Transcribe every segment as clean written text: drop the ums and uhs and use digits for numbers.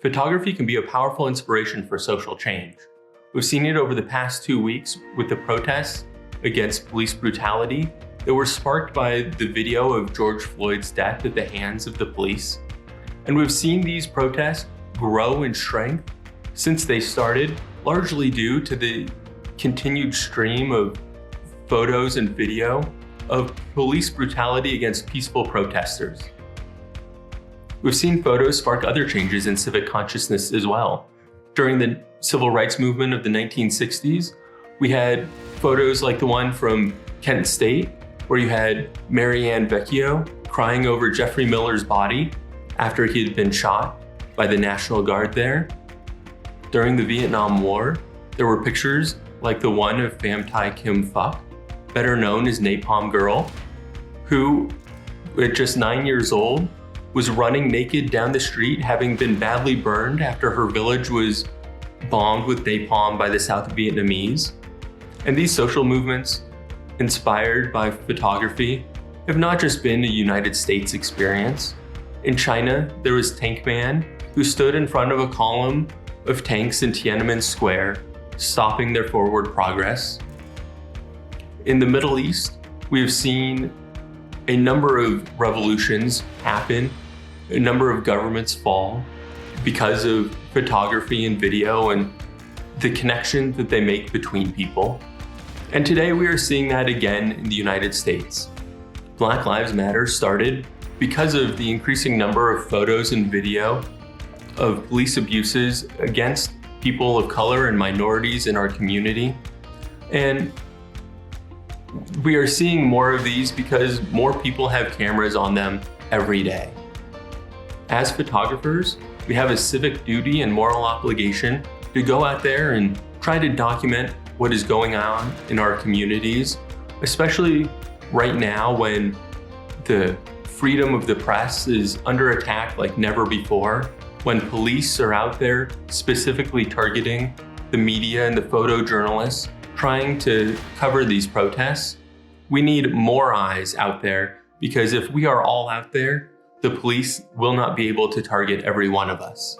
Photography can be a powerful inspiration for social change. We've seen it over the past 2 weeks with the protests against police brutality that were sparked by the video of George Floyd's death at the hands of the police. And we've seen these protests grow in strength since they started, largely due to the continued stream of photos and video of police brutality against peaceful protesters. We've seen photos spark other changes in civic consciousness as well. During the civil rights movement of the 1960s, we had photos like the one from Kent State, where you had Marianne Vecchio crying over Jeffrey Miller's body after he had been shot by the National Guard there. During the Vietnam War, there were pictures like the one of Pham Thai Kim Phuc, better known as Napalm Girl, who, at just 9 years old, was running naked down the street, having been badly burned after her village was bombed with napalm by the South Vietnamese. And these social movements, inspired by photography, have not just been a United States experience. In China, there was Tank Man, who stood in front of a column of tanks in Tiananmen Square, stopping their forward progress. In the Middle East, we have seen a number of revolutions happen, a number of governments fall because of photography and video and the connection that they make between people. And today we are seeing that again in the United States. Black Lives Matter started because of the increasing number of photos and video of police abuses against people of color and minorities in our community. And we are seeing more of these because more people have cameras on them every day. As photographers, we have a civic duty and moral obligation to go out there and try to document what is going on in our communities, especially right now when the freedom of the press is under attack like never before, when police are out there specifically targeting the media and the photojournalists trying to cover these protests. We need more eyes out there, because if we are all out there, the police will not be able to target every one of us.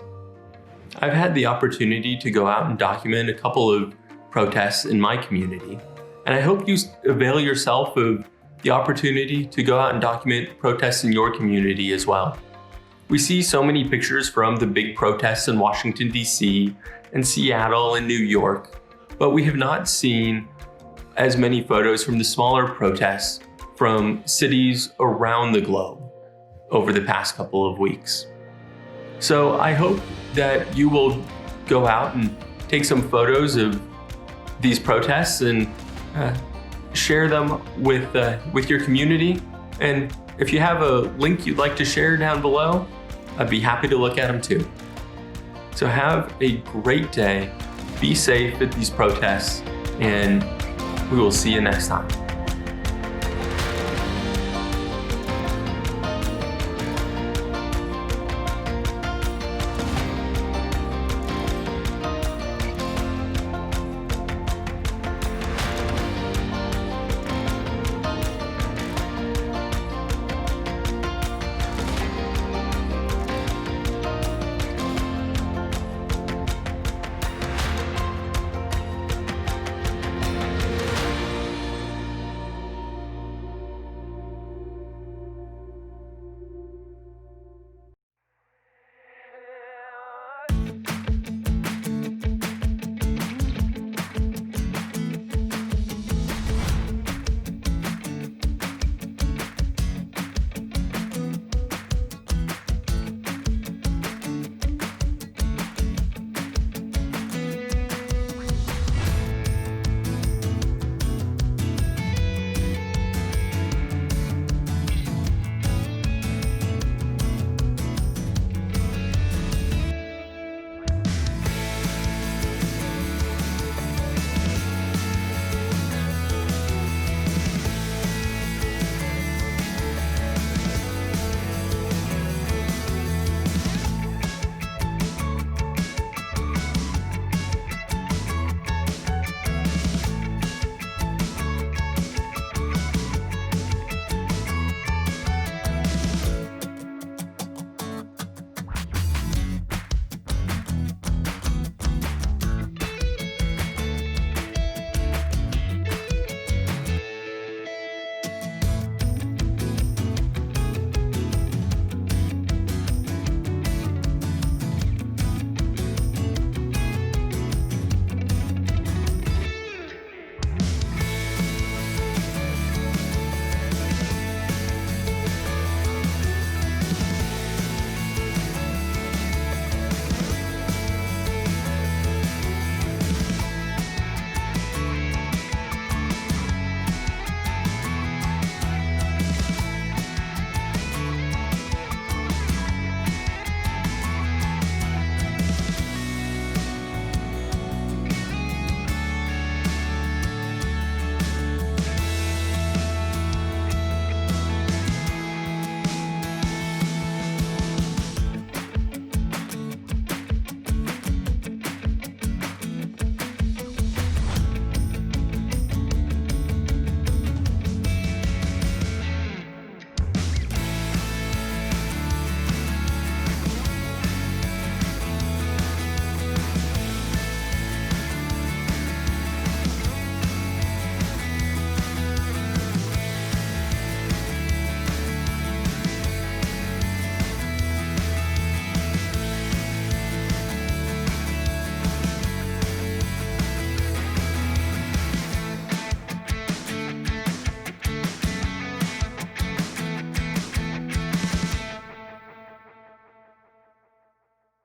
I've had the opportunity to go out and document a couple of protests in my community, and I hope you avail yourself of the opportunity to go out and document protests in your community as well. We see so many pictures from the big protests in Washington, D.C., and Seattle and New York, but we have not seen as many photos from the smaller protests from cities around the globe over the past couple of weeks. So I hope that you will go out and take some photos of these protests and share them with your community. And if you have a link you'd like to share down below, I'd be happy to look at them too. So have a great day. Be safe at these protests, and we will see you next time.